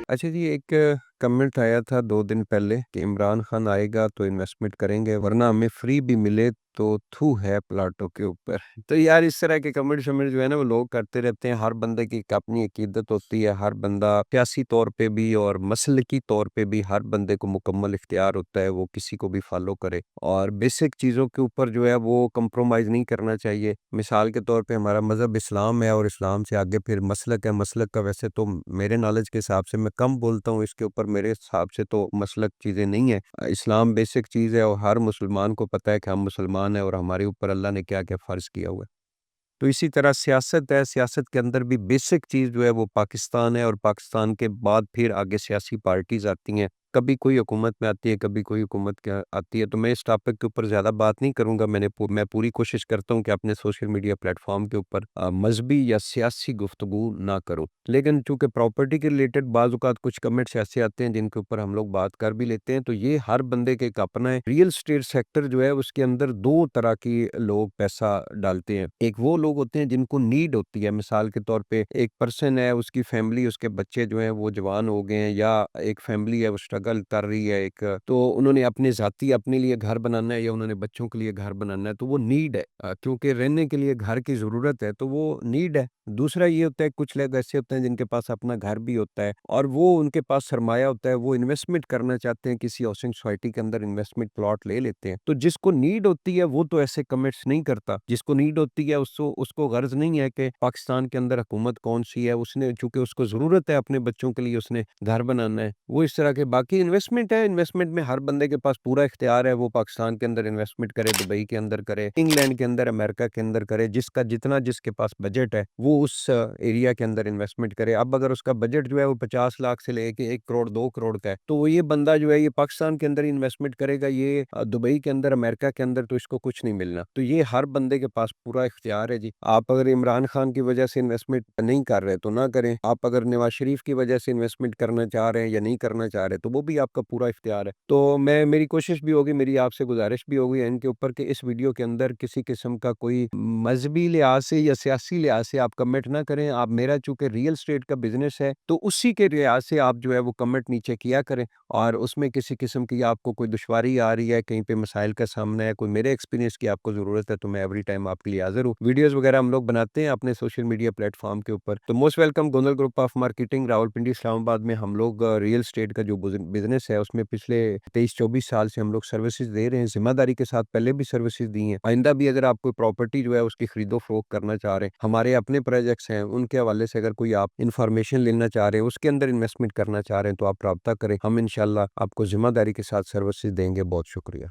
अच्छा जी, एक कमेंट आया था 2 दिन पहले कि इमरान खान आएगा तो इन्वेस्टमेंट करेंगे वरना हमें फ्री भी मिले तो थू है प्लाटों के ऊपर। तो यार इस तरह के कमेंट-शमेंट जो है ना वो लोग करते रहते हैं। हर बंदे की एक अपनी अकीदत होती है। हर बंदा सियासी तौर पे भी और मसलकी तौर पे भी हर बंदे को मुकम्मल इख्तियार होता है वो किसी को भी फ़ॉलो करे और बेसिक चीज़ों के ऊपर जो है वो कंप्रोमाइज़ नहीं करना चाहिए। मिसाल के तौर पे हमारा मज़हब इस्लाम है और इस्लाम से आगे फिर मसलक है। मसलक का वैसे तो मेरे नॉलेज के हिसाब से मैं कम बोलता हूँ इसके ऊपर, मेरे हिसाब से तो मसलक चीज़ें नहीं है। इस्लाम बेसिक चीज़ है और हर मुसलमान को पता है कि हम मुसलमान हैं और हमारे ऊपर अल्लाह ने क्या-क्या फ़र्ज़ किया हुआ है। तो इसी तरह सियासत है, सियासत के अंदर भी बेसिक चीज़ जो है वो पाकिस्तान है और पाकिस्तान के बाद फिर आगे सियासी पार्टीज़ आती हैं। कभी कोई हुकूमत में आती है, कभी कोई हुकूमत क्या आती है। तो मैं इस टॉपिक के ऊपर ज़्यादा बात नहीं करूँगा। मैं पूरी कोशिश करता हूँ कि अपने सोशल मीडिया प्लेटफ़ॉर्म के ऊपर मज़हबी या सियासी गुफ्तगू ना करूँ। लेकिन चूँकि प्रॉपर्टी के रिलेटेड बाज़ औक़ात कुछ कमेंट्स ऐसे आते हैं जिनके ऊपर हम लोग बात कर भी लेते हैं, तो ये हर बंदे के एक अपना है। रियल एस्टेट सेक्टर जो है उसके अंदर 2 तरह की लोग पैसा डालते हैं। एक वो लोग होते हैं जिनको नीड होती है, मिसाल के तौर पे एक पर्सन है, उसकी फैमिली, उसके बच्चे जो हैं वो जवान हो गए हैं या एक फैमिली है वो स्ट्रगल कर रही है एक, तो उन्होंने अपने ज़ाती अपने लिए घर बनाना है या उन्होंने बच्चों के लिए घर बनाना है, तो वो नीड है। क्योंकि रहने के लिए घर की ज़रूरत है, तो वो नीड है। दूसरा ये होता है कुछ लोग ऐसे होते हैं जिनके पास अपना घर भी होता है और वो उनके पास सरमाया होता है, वो इन्वेस्टमेंट करना चाहते हैं, किसी हाउसिंग सोसाइटी के अंदर इन्वेस्टमेंट प्लॉट ले लेते हैं। तो जिसको नीड होती है वो तो ऐसे कमेंट्स नहीं करता। जिसको नीड होती है उसको उसको गर्ज़ नहीं है कि पाकिस्तान के अंदर हुकूमत कौन-सी है, उसने चूँकि उसको ज़रूरत है अपने बच्चों के लिए उसने घर बनाना है। वो इस तरह के बाकी इन्वेस्टमेंट है, इन्वेस्टमेंट में हर बंदे के पास पूरा इख्तियार है, वो पाकिस्तान के अंदर इन्वेस्टमेंट करे, दुबई के अंदर करे, इंग्लैंड के अंदर, अमेरिका के अंदर करे, जिसका जितना जिसके पास बजट है, वो उस एरिया के अंदर इन्वेस्टमेंट करे। अब अगर उसका बजट जो है वो 50 लाख से लेके 1 करोड़, 2 करोड़ का है, तो वो ये बंदा जो है ये पाकिस्तान के अंदर इन्वेस्टमेंट करेगा, ये दुबई के अंदर, अमेरिका के अंदर तो इसको कुछ नहीं मिलना। तो ये हर बंदे के पास पूरा इख्तियार है जी। आप अगर इमरान खान की वजह से इन्वेस्टमेंट नहीं कर रहे तो ना करें। आप अगर नवाज़ शरीफ की वजह से इन्वेस्टमेंट करना चाह रहे हैं या नहीं करना चाह रहे, तो वो भी आपका पूरा इख्तियार है। तो मेरी कोशिश भी होगी, मेरी आपसे गुज़ारिश भी होगी इनके ऊपर कि इस वीडियो के अंदर किसी किस्म का कोई मज़हबी लिहाज़ से या सियासी लिहाज़ से आप कमेंट ना करें। आप मेरा चूँकि रियल एस्टेट का बिज़नेस है, तो उसी के लिहाज़ से आप जो है वो कमेंट नीचे किया करें और उसमें किसी किस्म की आपको कोई दुश्वारी आ रही है, कहीं पे मसाइल का सामना है, कोई मेरे एक्सपीरियंस की आपको ज़रूरत है, तो मैं एवरी टाइम आपके लिए हाज़िर हूँ। वीडियोज़ वगैरह हम लोग बनाते हैं अपने सोशल मीडिया प्लेटफ़ॉर्म के ऊपर। तो most welcome Gondal group of marketing Rawalpindi Islamabad में हम लोग रियल एस्टेट का जो बिज़नेस है उसमें पिछले 23-24 साल से हम लोग सर्विसेज़ दे रहे हैं। ज़िम्मेदारी के साथ पहले भी सर्विसेज़ दी हैं। आइंदा भी अगर आप कोई प्रॉपर्टी जो है उसकी खरीदो-फ़रोख्त करना चाह रहे हैं, हमारे अपने प्रोजेक्ट्स हैं, उनके हवाले से अगर कोई आप इन्फॉर्मेशन लेना चाह रहे हैं, उसके अंदर इन्वेस्टमेंट करना चाह रहे हैं, तो आप राब्ता करें। हम इंशाअल्लाह आपको ज़िम्मेदारी के साथ सर्विसेज़ देंगे। बहुत शुक्रिया।